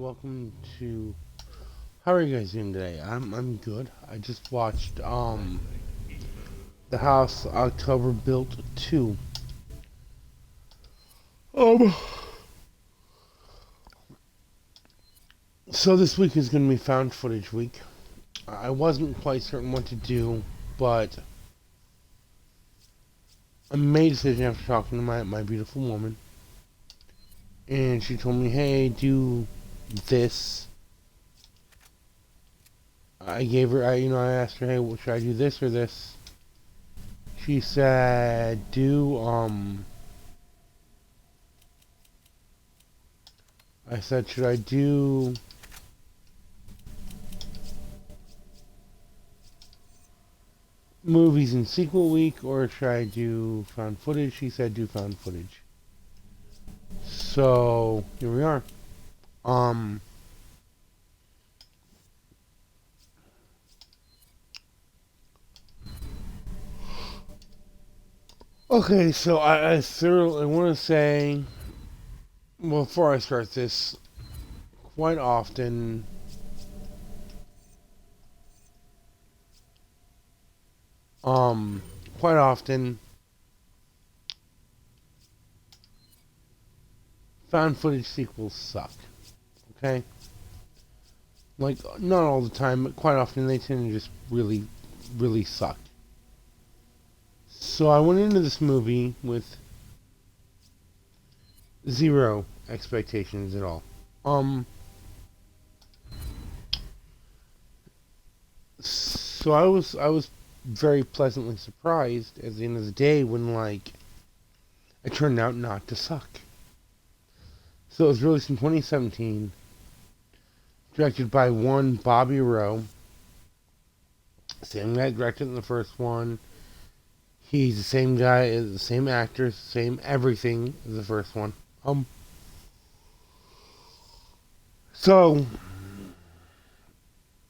welcome to. How are you guys doing today? I'm good. I just watched The House October Built 2. Um so this week is gonna be found footage week. I wasn't quite certain what to do, but I made a decision after talking to my beautiful woman, and she told me, "Hey, do this." I gave her, I asked her, "Hey, should I do this or this?" She said, "Do I said, "Should I do movies in sequel week or should I do found footage?" She said, "Do found footage." So here we are. Um. Okay, so I thoroughly want to say, well, before I start this, quite often, um, quite often, found footage sequels suck. Okay, like not all the time, but quite often they tend to just really, really suck. So I went into this movie with zero expectations at all. Um, so I was very pleasantly surprised at the end of the day when it turned out not to suck. So it was released in 2017, directed by one Bobby Rowe, same guy that directed in the first one. He's the same guy, the same actor, same everything as the first one. So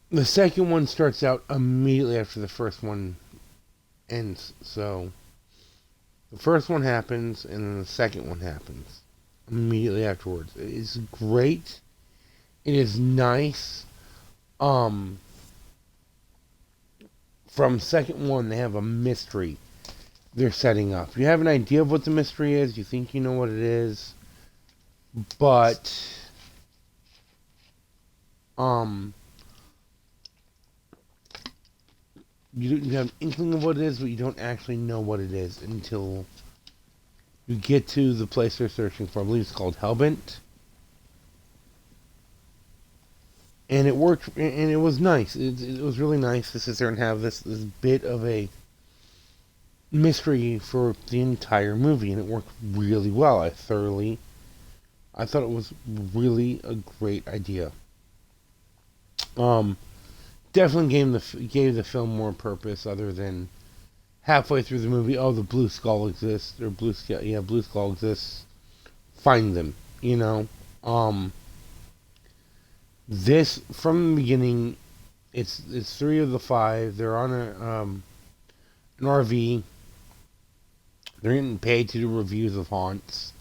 the second one starts out immediately after the first one ends. So the first one happens, and then the second one happens immediately afterwards. It is great. It is nice. Um, from second one, they have a mystery they're setting up. You have an idea of what the mystery is. You think you know what it is, but um, you have an inkling of what it is, but you don't actually know what it is until you get to the place they're searching for. I believe it's called Hellbent. And it worked, and it was nice. It was really nice to sit there and have this bit of a mystery for the entire movie, and it worked really well. I thought it was really a great idea. Um, Definitely gave the film more purpose other than halfway through the movie. Oh, the Blue Skull exists, or Blue Skull, yeah, Blue Skull exists. Find them, you know. Um, this from the beginning, it's three of the five. They're on an RV. They're getting paid to do reviews of haunts.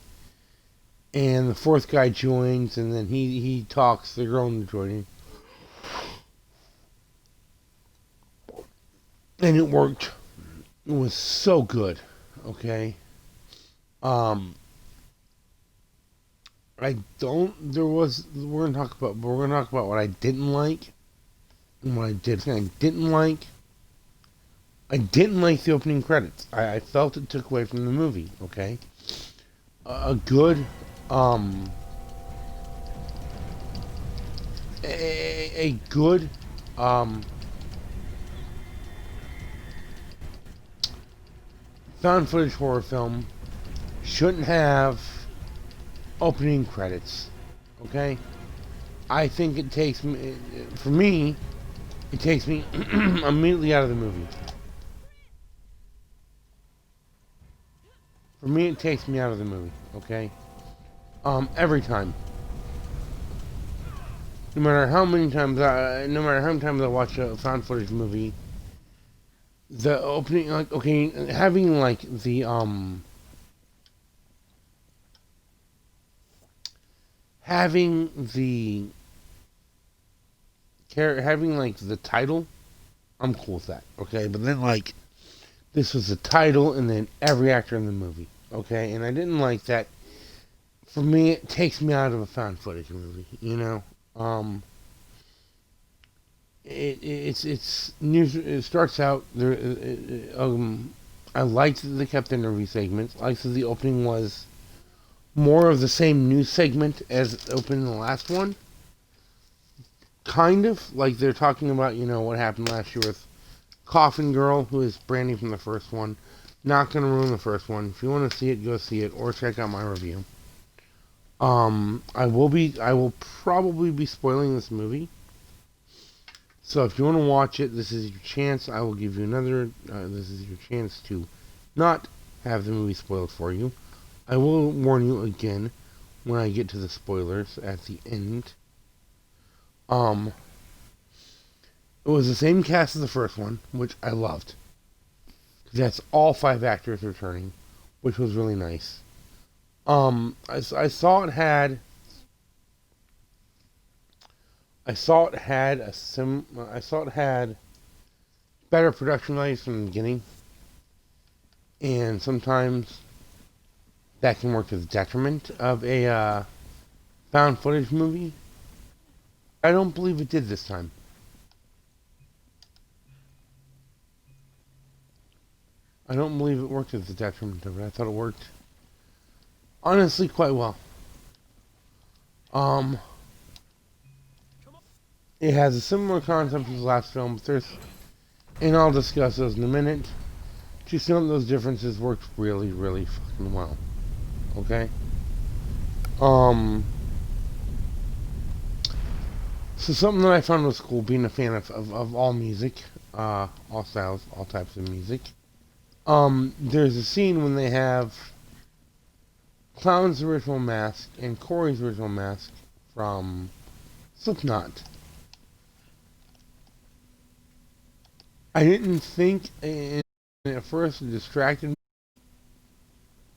And the fourth guy joins, and then he talks the girl into joining. And it worked. It was so good. Okay. Um, I don't. There was. We're gonna talk about what I didn't like and what I did. I didn't like. I didn't like the opening credits. I felt it took away from the movie. Okay. A good. Um. A good. Um. Found footage horror film shouldn't have opening credits. Okay. I think it takes me. For me, it takes me immediately out of the movie. For me, it takes me out of the movie. Okay. Every time. No matter how many times I watch a found footage movie, the opening, like, okay, having the having like the title, I'm cool with that. Okay, but then like this was the title and then every actor in the movie. Okay, and I didn't like that. For me, it takes me out of a found footage movie. You know, um, it's news. It starts out there. I liked that they kept the interview segments. I liked that the opening was more of the same news segment as opened in the last one. Kind of like they're talking about, what happened last year with Coffin Girl, who is Brandy from the first one. Not gonna ruin the first one. If you want to see it, go see it or check out my review. I will probably be spoiling this movie. So if you want to watch it, this is your chance. I will give you another. This is your chance to not have the movie spoiled for you. I will warn you again when I get to the spoilers at the end. It was the same cast as the first one, which I loved. That's all 5 actors returning, which was really nice. I saw it had. I saw it had I saw it had better production values from the beginning, and sometimes that can work to the detriment of a found footage movie. I don't believe it did this time. I don't believe it worked to the detriment of it. I thought it worked honestly quite well. Um, it has a similar concept as the last film, but and I'll discuss those in a minute. Just some of those differences worked really, really fucking well. Okay? Um, so something that I found was cool, being a fan of all music, all styles, all types of music. There's a scene when they have Clown's original mask and Corey's original mask from Slipknot. I didn't think at first it distracted me,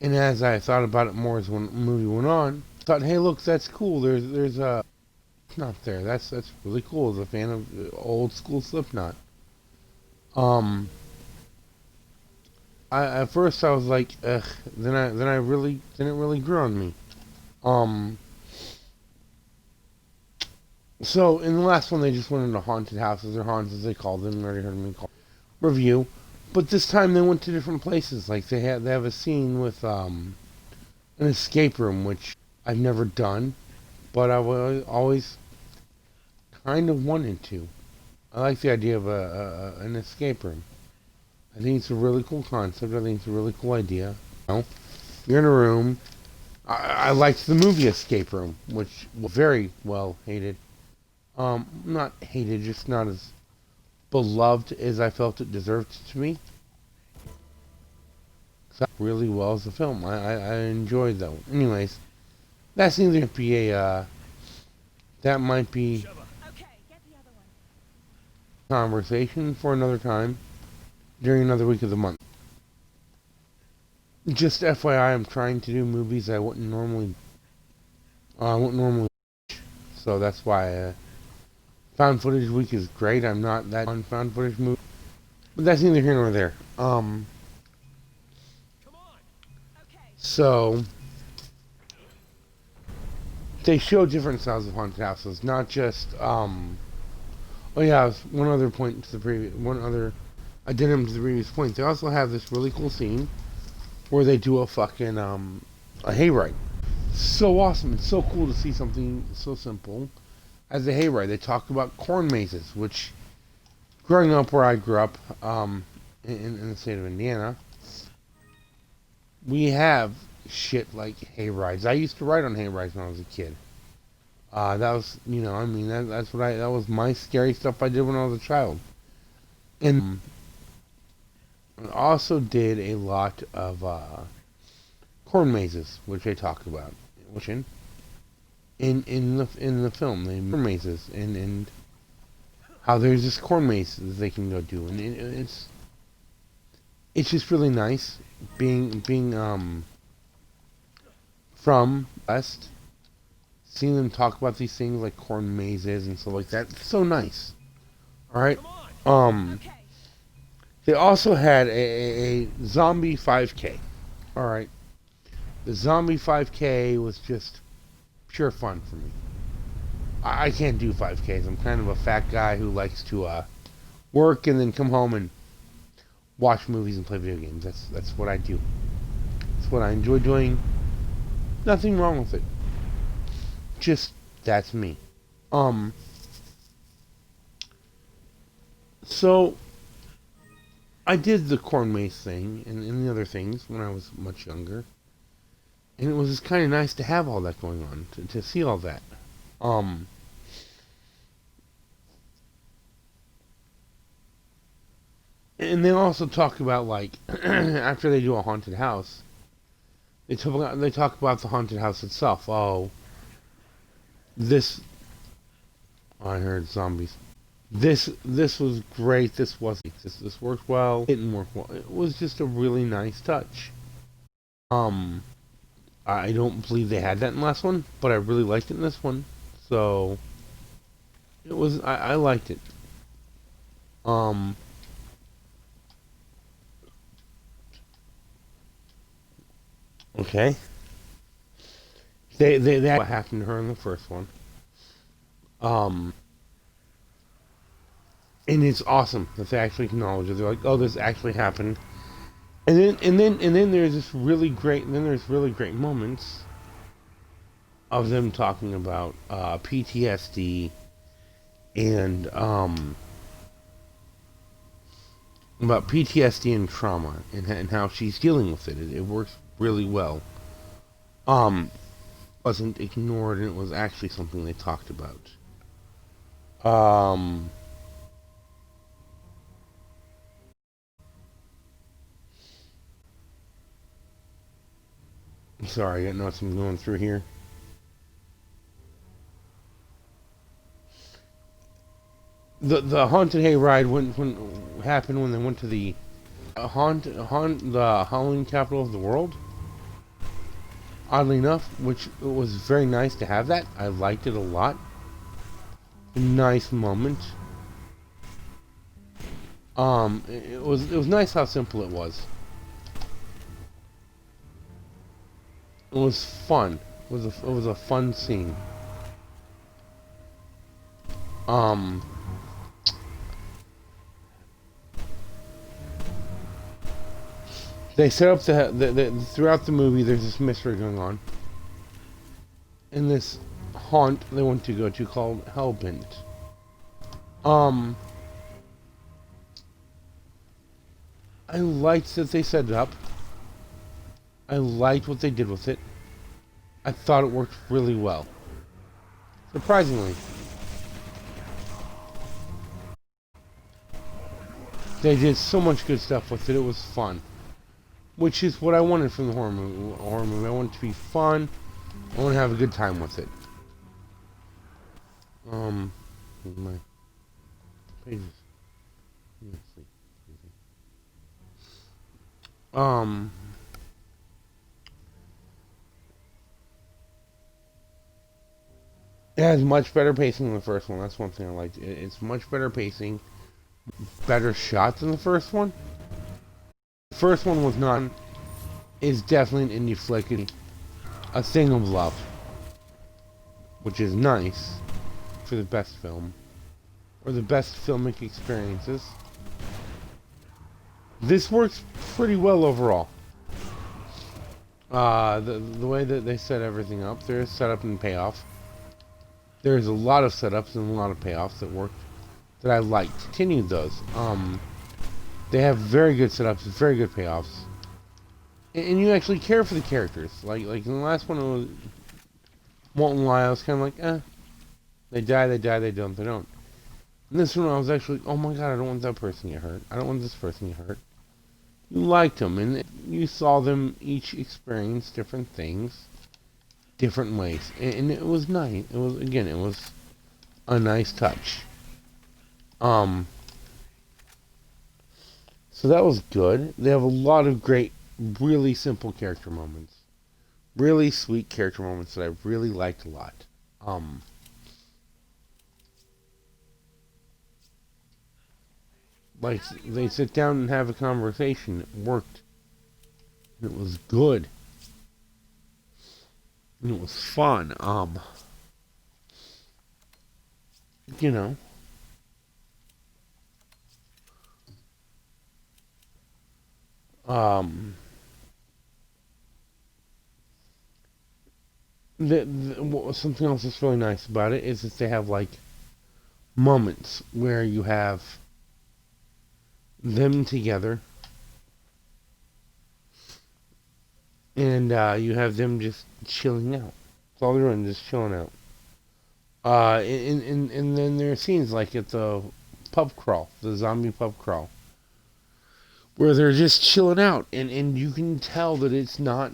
and as I thought about it more as the movie went on, I thought, hey, look, that's cool. There's a Slipknot there. That's really cool. As a fan of old school Slipknot. Um, at first I was like, ugh. Then I really didn't really grow on me. Um, so in the last one they just went into haunted houses or haunts as they called them. You already heard me call review, but this time they went to different places. Like they have a scene with an escape room, which I've never done, but I always kind of wanted to. I like the idea of an escape room. I think it's a really cool concept. I think it's a really cool idea. You're in a room. I liked the movie Escape Room, which was very well hated. Not hated, just not as beloved as I felt it deserved to be. So really well as a film. I enjoyed that one. Anyways, that seems to be that might be conversation for another time during another week of the month. Just FYI, I'm trying to do movies I wouldn't normally watch, so that's why found footage week is great. I'm not that on found footage movie, but that's neither here nor there. So they show different styles of haunted houses, not just Oh yeah, one other point to the previous, one other addendum to the previous point. They also have this really cool scene where they do a fucking a hayride. So awesome! It's so cool to see something so simple as a hayride. They talk about corn mazes, which growing up where I grew up, in the state of Indiana, we have shit like hayrides. I used to ride on hayrides when I was a kid. That was, I mean, that was my scary stuff I did when I was a child. And I also did a lot of corn mazes, which I talk about, which in the film, the corn mazes, and how there's this corn maze that they can go do, and it's just really nice being from West, seeing them talk about these things like corn mazes and stuff like that. It's so nice. All right. Okay. They also had a zombie 5K. All right. The zombie 5K was just pure fun for me. I can't do 5Ks. I'm kind of a fat guy who likes to work and then come home and watch movies and play video games. That's what I do. It's what I enjoy doing. Nothing wrong with it. Just that's me. So I did the corn maze thing and the other things when I was much younger. And it was just kind of nice to have all that going on, to see all that. And they also talk about, like, after they do a haunted house, they talk about the haunted house itself. Oh, this, I heard zombies. This was great. This wasn't. This worked well. It didn't work well. It was just a really nice touch. I don't believe they had that in the last one, but I really liked it in this one. So it was. I liked it. Okay. That what happened to her in the first one. Um, and it's awesome that they actually acknowledge it. They're like, oh, this actually happened. And then there's this really great. And then there's really great moments of them talking about PTSD and about PTSD and trauma and how she's dealing with it. It works really well. Wasn't ignored and it was actually something they talked about. Um, Sorry, I got nothing going through here. The haunted hayride when happened when they went to the the Halloween capital of the world. Oddly enough, which was very nice to have that. I liked it a lot. A nice moment. It was nice how simple it was. It was fun. It was a fun scene. Um, they set up the throughout the movie. There's this mystery going on, in this haunt they want to go to called Hellbent. Um, I liked that they set it up. I liked what they did with it. I thought it worked really well. Surprisingly. They did so much good stuff with it. It was fun. Which is what I wanted from the horror movie. I want it to be fun. I want to have a good time with it. My pages. Um, it has much better pacing than the first one. That's one thing I liked. It's much better pacing, better shot than the first one. The first one was not. Is definitely an indie flick, a thing of love, which is nice for the best film or the best filmic experiences. This works pretty well overall. The way that they set everything up, there's setup and payoff. There's a lot of setups and a lot of payoffs that worked that I liked. Continued those. They have very good setups, very good payoffs, and you actually care for the characters. Like in the last one, it was Molten Lie. I was kind of like, they die, they don't. In this one, I was actually, oh my god, I don't want that person to get hurt. I don't want this person to get hurt. You liked them, and you saw them each experience different things, different ways, and it was nice. It was a nice touch. So that was good. They have a lot of great, really simple character moments, really sweet character moments that I really liked a lot. Um, like they sit down and have a conversation. It worked. It was good. It was fun. You know, um, something else that's really nice about it is that they have like moments where you have them together and you have them just chilling out. That's all they're doing, just chilling out. And then there are scenes like at the pub crawl, the zombie pub crawl, where they're just chilling out, and you can tell that it's not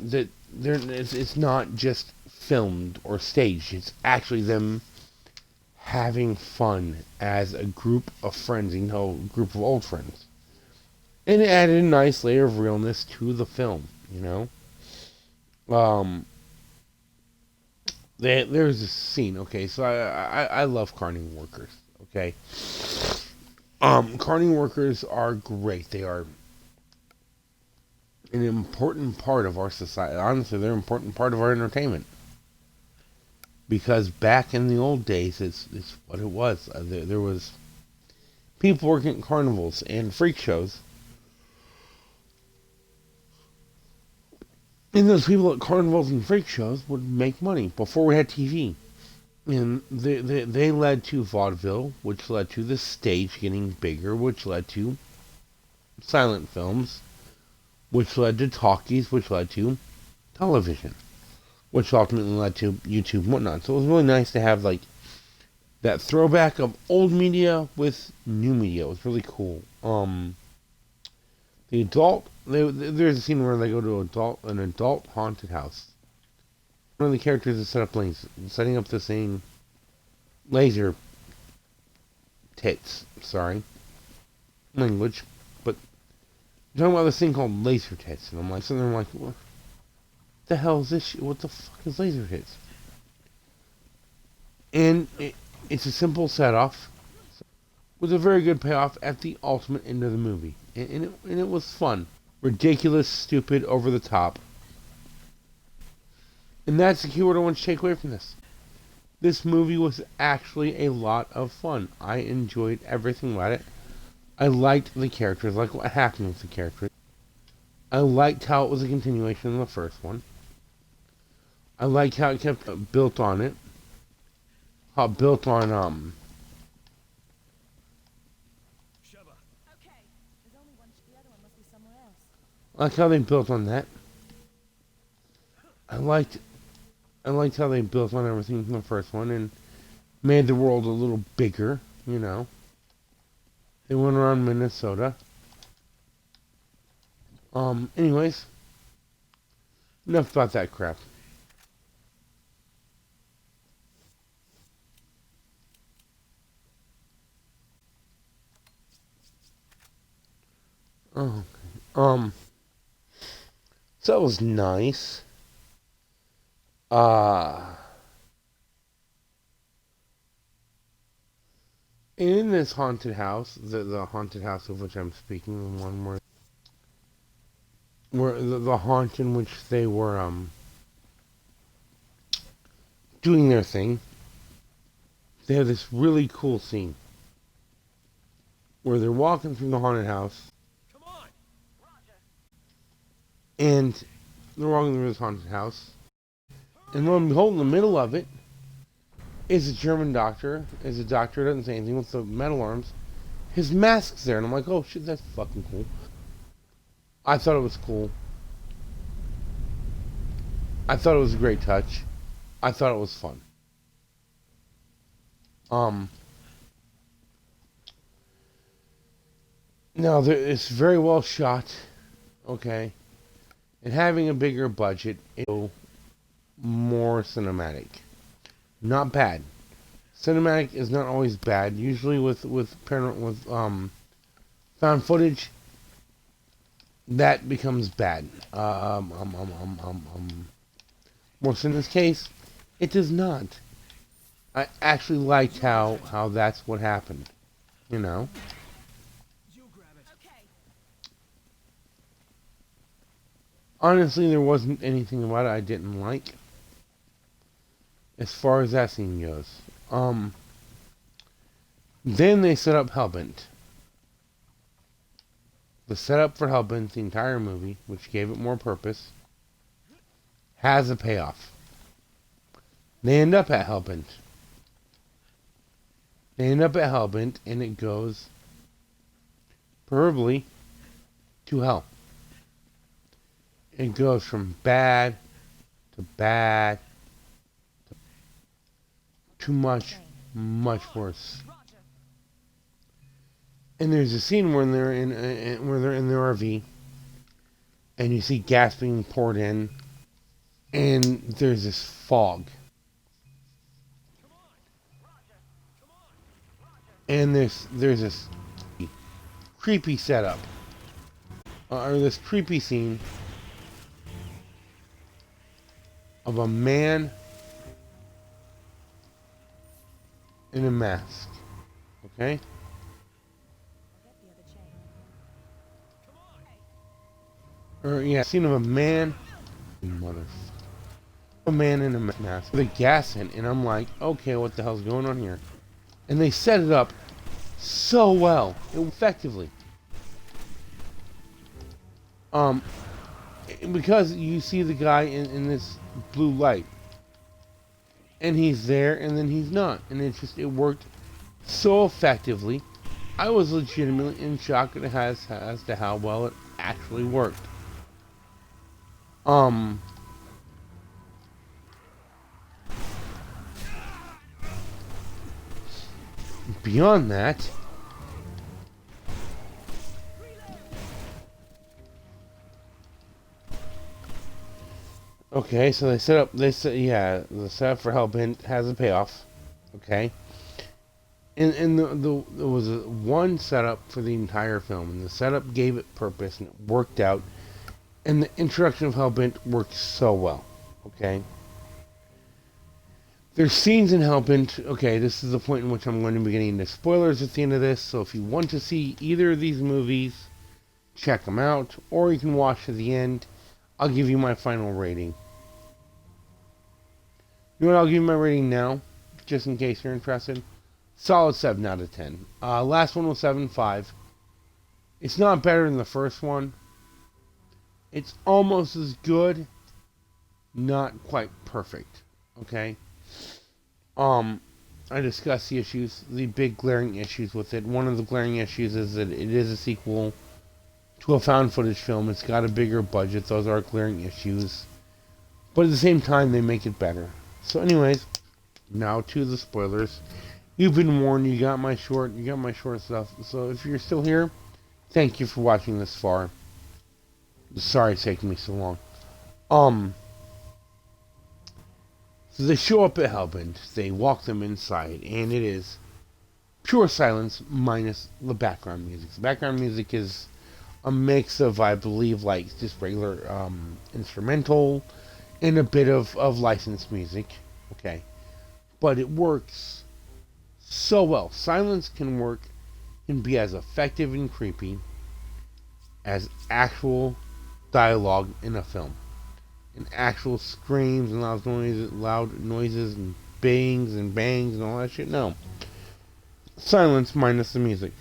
just filmed or staged. It's actually them having fun as a group of friends, group of old friends, and it added a nice layer of realness to the film. Um, there's a scene. Okay, so I love carting workers. Okay, carting workers are great. They are an important part of our society. Honestly, they're an important part of our entertainment. Because back in the old days, it's what it was. There was people working at carnivals and freak shows. And those people at carnivals and freak shows would make money before we had TV. And they led to vaudeville, which led to the stage getting bigger, which led to silent films, which led to talkies, which led to television, which ultimately led to YouTube and whatnot. So it was really nice to have like that throwback of old media with new media. It was really cool. There's a scene where they go to an adult haunted house. One of the characters is setting up the same laser tits. Sorry, language, but I'm talking about this thing called laser tits, and I'm like sitting there, like, what the hell is this shit? What the fuck is laser tits? And it's a simple set off with a very good payoff at the ultimate end of the movie, and it was fun, ridiculous, stupid, over the top, and that's the keyword I want to take away from this. This movie was actually a lot of fun. I enjoyed everything about it. I liked the characters, like what happened with the characters. I liked how it was a continuation of the first one. I liked how it kept built on it. How it built on I like how they built on that. I liked I liked how they built on everything from the first one and made the world a little bigger, you know. They went around Minnesota. Anyways, enough about that crap. Oh, so that was nice. Uh, in this haunted house, the haunted house of which I'm speaking, the one where the haunt in which they were doing their thing, they have this really cool scene where they're walking through the haunted house, and they're walking through this haunted house, and lo and behold, in the middle of it is a German doctor. Is a doctor doesn't say anything with the metal arms. His mask's there, and I'm like, oh shit, that's fucking cool. I thought it was cool. I thought it was a great touch. I thought it was fun. Um, Now it's very well shot. Okay, and having a bigger budget, it's more cinematic. Not bad. Cinematic is not always bad. Usually found footage, that becomes bad. More so in this case, it does not. I actually liked how that's what happened. You know, honestly, there wasn't anything about it I didn't like as far as that scene goes. Um, then they set up Hellbent. The setup for Hellbent, the entire movie, which gave it more purpose, has a payoff. They end up at Hellbent. They end up at Hellbent, and it goes, preferably, to hell. It goes from bad to bad to much, much worse. And there's a scene where they're in their RV, and you see gas being poured in, and there's this fog, and there's this creepy setup, or this creepy scene of a man in a mask. Okay? Or yeah, scene of a man, mother, a man in a mask with a gas in, and I'm like, okay, what the hell's going on here? And they set it up so well, effectively. Because you see the guy in this blue light, and he's there, and then he's not, and it worked so effectively. I was legitimately in shock as to how well it actually worked. Beyond that, okay, so they set up this. Yeah, the setup for Hellbent has a payoff. Okay, and there was one setup for the entire film, and the setup gave it purpose, and it worked out. And the introduction of Hellbent worked so well. Okay, there's scenes in Hellbent. Okay, this is the point in which I'm going to be getting into spoilers at the end of this. So if you want to see either of these movies, check them out, or you can watch to the end. I'll give you my final rating. You know what? I'll give you my rating now, just in case you're interested. Solid 7 out of 10. Last one was 7.5. It's not better than the first one. It's almost as good, not quite perfect. Okay? I discussed the issues, the big glaring issues with it. One of the glaring issues is that it is a sequel to a found footage film. It's got a bigger budget. Those are glaring issues. But at the same time, they make it better. So anyways, now to the spoilers. You've been warned. You got my short stuff. So if you're still here, thank you for watching this far. Sorry it's taking me so long. So they show up at Hellbent. They walk them inside, and it is pure silence minus the background music. The background music is a mix of, I believe, like just regular instrumental and a bit of licensed music. Okay. But it works so well. Silence can be as effective and creepy as actual dialogue in a film. And actual screams and loud noises and bangs and bangs and all that shit. No. Silence minus the music.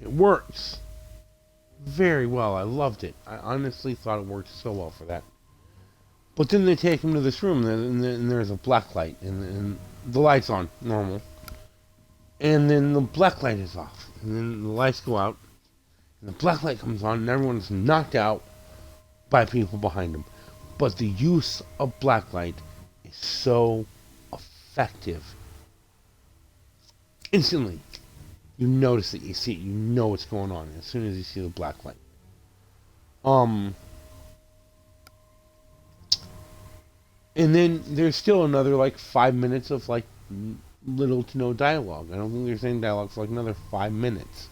It works very well. I loved it. I honestly thought it worked so well for that. But then they take him to this room, and there's a black light, and the light's on, normal. And then the black light is off, and then the lights go out, and the black light comes on, and everyone's knocked out by people behind them. But the use of black light is so effective. Instantly, you notice it, you see it, you know what's going on as soon as you see the black light. And then there's still another like 5 minutes of like little to no dialogue. I don't think there's any dialogue for like another 5 minutes.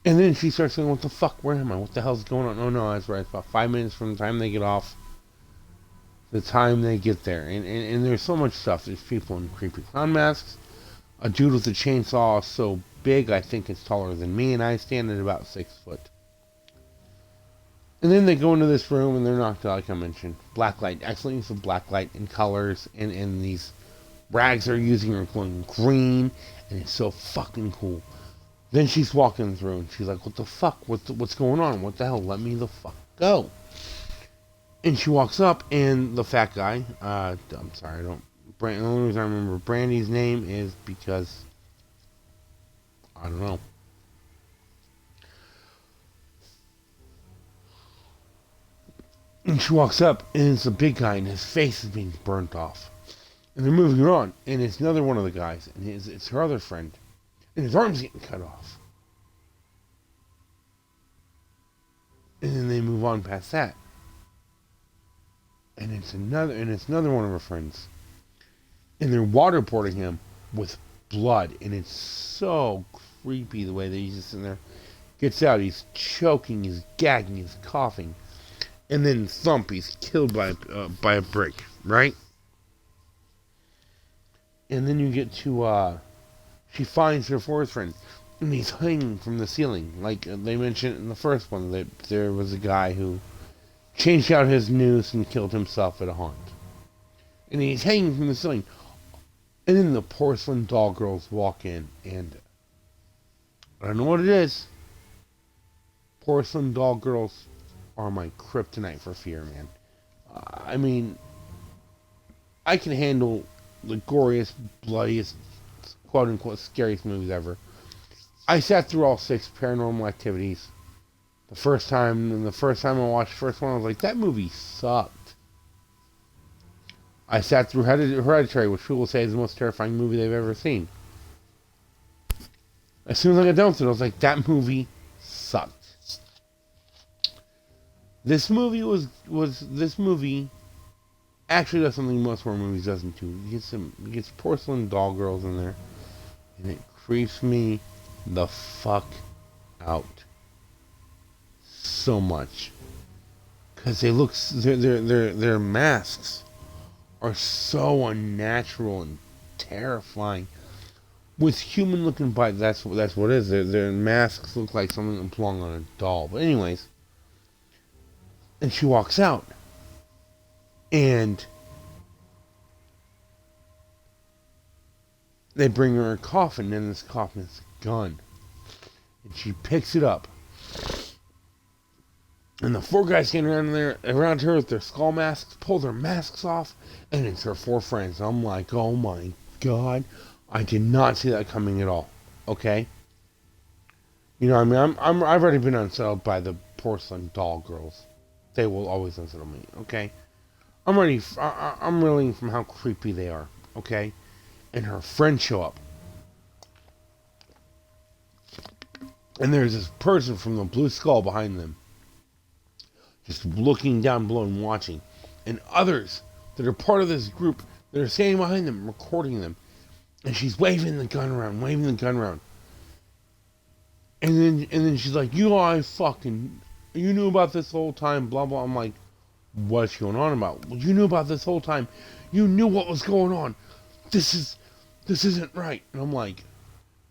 And then she starts saying, "What the fuck? Where am I? What the hell's going on?" Oh no, that's right. It's about 5 minutes from the time they get off the time they get there. And there's so much stuff. There's people in creepy clown masks. A dude with a chainsaw so big I think it's taller than me, and I stand at about 6 foot. And then they go into this room and they're knocked out, like I mentioned. Blacklight, excellent use of blacklight and colors, and these rags they're using are glowing green, and it's so fucking cool. Then she's walking through and she's like, "What the fuck? What's going on? What the hell? Let me the fuck go." And she walks up, and the fat guy, I'm sorry, I don't. The only reason I remember Brandy's name is because I don't know. And she walks up, and it's a big guy, and his face is being burnt off. And they're moving her on, and it's another one of the guys, and it's her other friend, and his arm's getting cut off. And then they move on past that, and it's another one of her friends, and they're waterboarding him with blood, and it's so creepy the way that he's just in there. Gets out, he's choking, he's gagging, he's coughing, and then thump, he's killed by a brick, right? And then you get to she finds her fourth friend, and he's hanging from the ceiling, like they mentioned in the first one that there was a guy who changed out his noose and killed himself at a haunt, and he's hanging from the ceiling. And then the porcelain doll girls walk in, and I don't know what it is. Porcelain doll girls are my kryptonite for fear, man. I mean, I can handle the goriest, bloodiest, quote-unquote scariest movies ever. I sat through all 6 Paranormal Activities. The first time I watched the first one, I was like, that movie sucked. I sat through Hereditary, which people say is the most terrifying movie they've ever seen. As soon as I got done with it, I was like, that movie sucked. This movie this movie actually does something most horror movies doesn't do. It gets porcelain doll girls in there, and it creeps me the fuck out so much, because their masks are so unnatural and terrifying. With human-looking bodies, that's what it is. Their masks look like something that belong on a doll. But anyways, and she walks out, and they bring her a coffin, and this coffin is a gun, and she picks it up. And the 4 guys standing around her with their skull masks, pull their masks off, and it's her 4 friends. I'm like, oh my god, I did not see that coming at all. Okay, you know, I mean, I've already been unsettled by the porcelain doll girls. They will always unsettle me. Okay, I'm reeling from how creepy they are. Okay, and her friends show up, and there's this person from the blue skull behind them, just looking down below and watching, and others that are part of this group that are standing behind them, recording them, and she's waving the gun around, and then she's like, you knew about this whole time, blah blah. I'm like, what's going on about? Well, you knew about this whole time, you knew what was going on. This isn't right. And I'm like,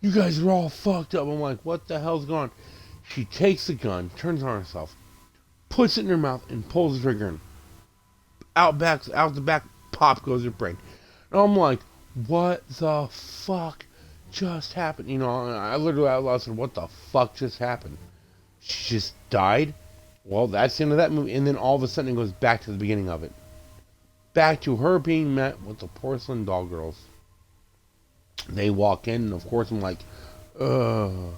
you guys are all fucked up. I'm like, what the hell's going on? She takes the gun, turns on herself, puts it in her mouth, and pulls the trigger, and out the back, pop goes her brain. And I'm like, what the fuck just happened? You know, I literally out loud said, what the fuck just happened? She just died? Well, that's the end of that movie. And then all of a sudden it goes back to the beginning of it. Back to her being met with the porcelain doll girls. They walk in, and of course I'm like, ugh.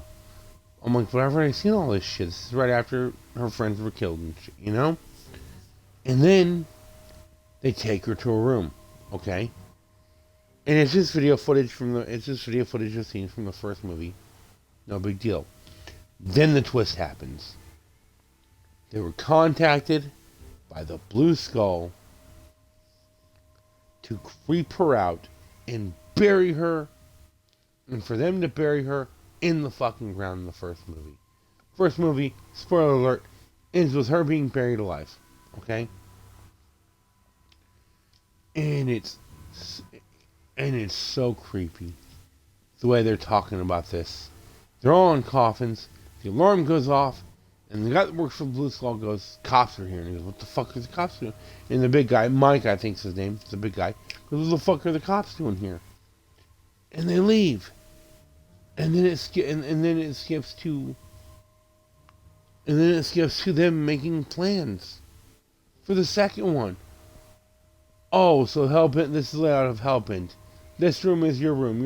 I'm like, but I've already seen all this shit. This is right after her friends were killed and shit, you know? And then they take her to a room, okay? And it's just video footage of scenes from the first movie. No big deal. Then the twist happens. They were contacted by the Blue Skull to creep her out and bury her, and for them to bury her in the fucking ground in the first movie. First movie, spoiler alert, ends with her being buried alive. Okay? and it's so creepy the way they're talking about this. They're all in coffins. The alarm goes off, and the guy that works for Blue Skull goes, "Cops are here." And he goes, "What the fuck are the cops doing?" And the big guy, Mike, I think's his name, the big guy, goes, "What the fuck are the cops doing here?" And they leave. And then it skips to them making plans for the second one. Oh, so Hellbent, this is layout of Hellbent. This room is your room.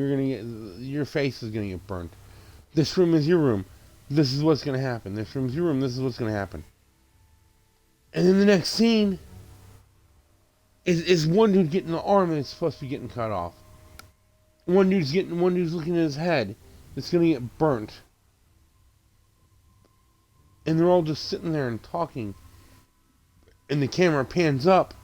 Your face is gonna get burned. This room is your room. This is what's gonna happen. This room's your room. This is what's gonna happen. And then the next scene is one dude getting the arm that's supposed to be getting cut off. One dude's looking at his head. It's gonna get burnt. And they're all just sitting there and talking. And the camera pans up.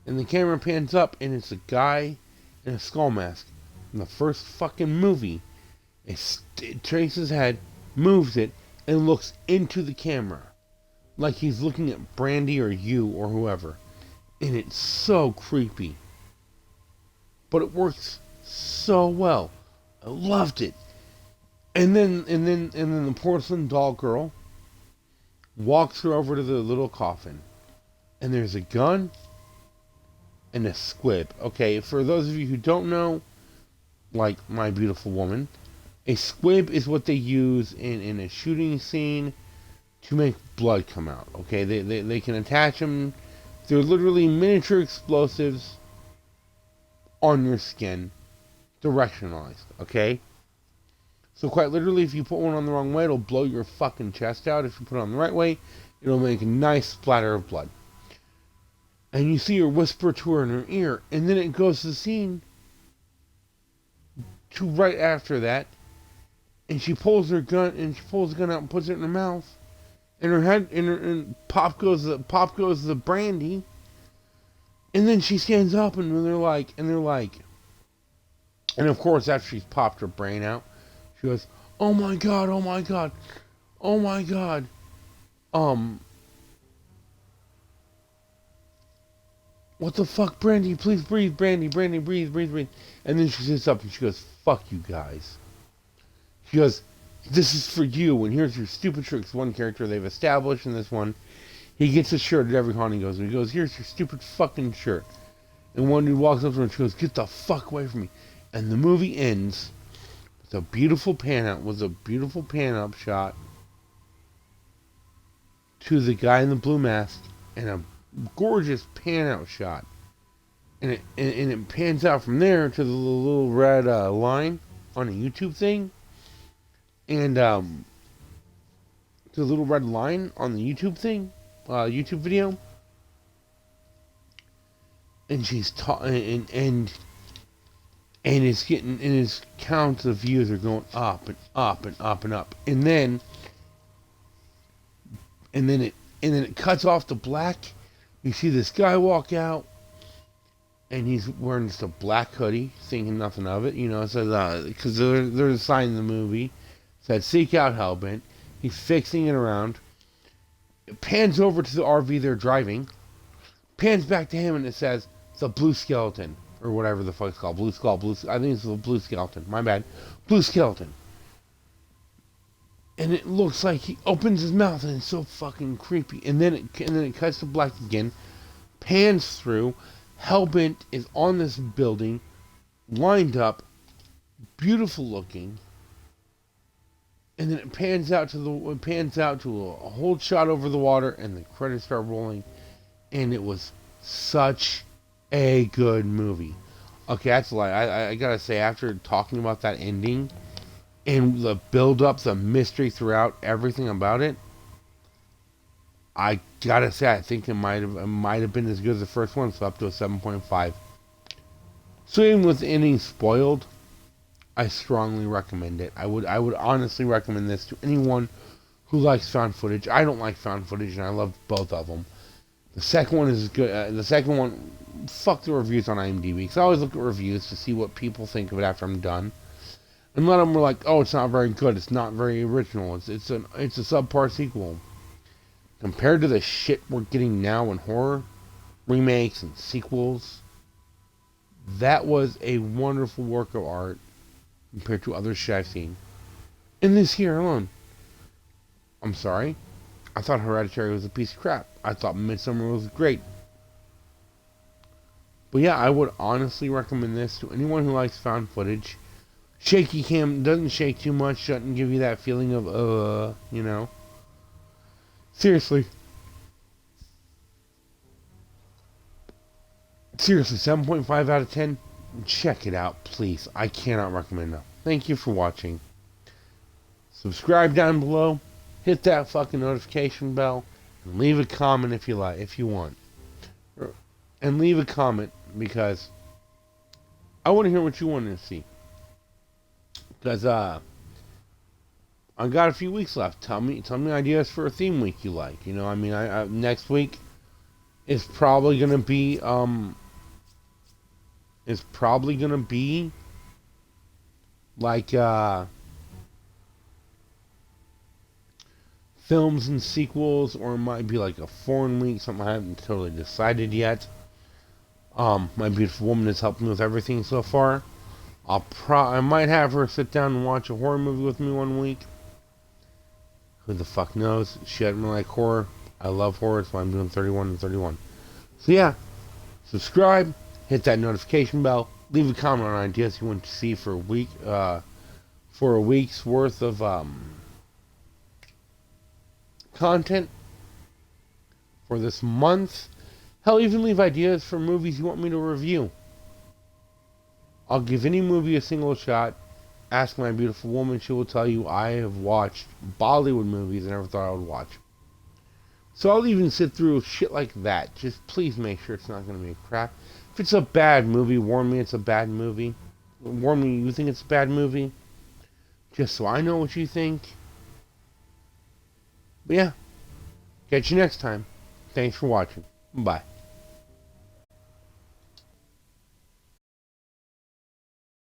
And it's a guy in a skull mask. In the first fucking movie, it traces his head, moves it, and looks into the camera. Like he's looking at Brandy or you or whoever. And it's so creepy. But it works so well. I loved it. And then the porcelain doll girl walks her over to the little coffin. And there's a gun and a squib. Okay, for those of you who don't know, like My Beautiful Woman, a squib is what they use in a shooting scene to make blood come out. Okay, they can attach them. They're literally miniature explosives on your skin, directionalized. Okay, so quite literally, if you put one on the wrong way, it'll blow your fucking chest out. If you put it on the right way, it'll make a nice splatter of blood. And you see her whisper to her in her ear, and then it goes to the scene to right after that, and she pulls the gun out and puts it in her mouth, and her head, and pop goes the brandy, and then she stands up, and they're like, and of course after she's popped her brain out, she goes, "Oh my god, oh my god, oh my god, what the fuck, Brandy? Please breathe, Brandy, breathe." And then she sits up and she goes, "Fuck you guys." She goes, "This is for you, and here's your stupid tricks." One character they've established in this one, he gets a shirt at every con he goes, and he goes, "Here's your stupid fucking shirt." And one dude walks up to her and she goes, "Get the fuck away from me." And the movie ends with a beautiful pan up shot to the guy in the blue mask and a gorgeous pan out shot, and it pans out from there to the little red line on a YouTube thing, and to the little red line on the YouTube thing, YouTube video, and she's talking, and it's getting, and his counts of views are going up and up and up and up, and then it cuts off to black. You see this guy walk out, and he's wearing just a black hoodie, thinking nothing of it. You know, it says, because there's a sign in the movie, said, "Seek out Hellbent." He's fixing it around. It pans over to the RV they're driving. Pans back to him, and it says, "The Blue Skeleton." Or whatever the fuck it's called. Blue Skull. I think it's the Blue Skeleton. My bad. Blue Skeleton. And it looks like he opens his mouth, and it's so fucking creepy. And then it cuts to black again, pans through. Hellbent is on this building, lined up, beautiful looking. And then it pans out to a whole shot over the water, and the credits start rolling. And it was such a good movie. Okay, that's a lie. I gotta say, after talking about that ending and the build up, the mystery throughout, everything about it, I gotta say, I think it might have been as good as the first one, so up to a 7.5. So even with the ending spoiled, I strongly recommend it. I would honestly recommend this to anyone who likes found footage. I don't like found footage, and I love both of them. The second one is good. The second one, fuck the reviews on IMDb, because I always look at reviews to see what people think of it after I'm done. And a lot of them were like, "Oh, it's not very good. It's not very original. It's a subpar sequel." Compared to the shit we're getting now in horror, remakes and sequels. That was a wonderful work of art compared to other shit I've seen. In this year alone. I'm sorry. I thought Hereditary was a piece of crap. I thought Midsommar was great. But yeah, I would honestly recommend this to anyone who likes found footage. Shaky cam doesn't shake too much, doesn't give you that feeling of, you know. Seriously. Seriously, 7.5 out of 10. Check it out, please. I cannot recommend enough. Thank you for watching. Subscribe down below. Hit that fucking notification bell. And leave a comment if you like, if you want. And leave a comment because I want to hear what you want to see. Because I got a few weeks left. Tell me ideas for a theme week you like. You know, I mean, I next week is probably gonna be like films and sequels, or it might be like a foreign week, something I haven't totally decided yet. My beautiful woman has helped me with everything so far. I might have her sit down and watch a horror movie with me one week. Who the fuck knows? She doesn't really like horror. I love horror, so I'm doing 31 and 31. So yeah, subscribe, hit that notification bell, leave a comment on ideas you want to see for a week's worth of content for this month. Hell, even leave ideas for movies you want me to review. I'll give any movie a single shot. Ask my beautiful woman, she will tell you I have watched Bollywood movies I never thought I would watch. So I'll even sit through shit like that. Just please make sure it's not going to be crap. If it's a bad movie, warn me it's a bad movie. Warn me you think it's a bad movie. Just so I know what you think. But yeah, catch you next time. Thanks for watching. Bye.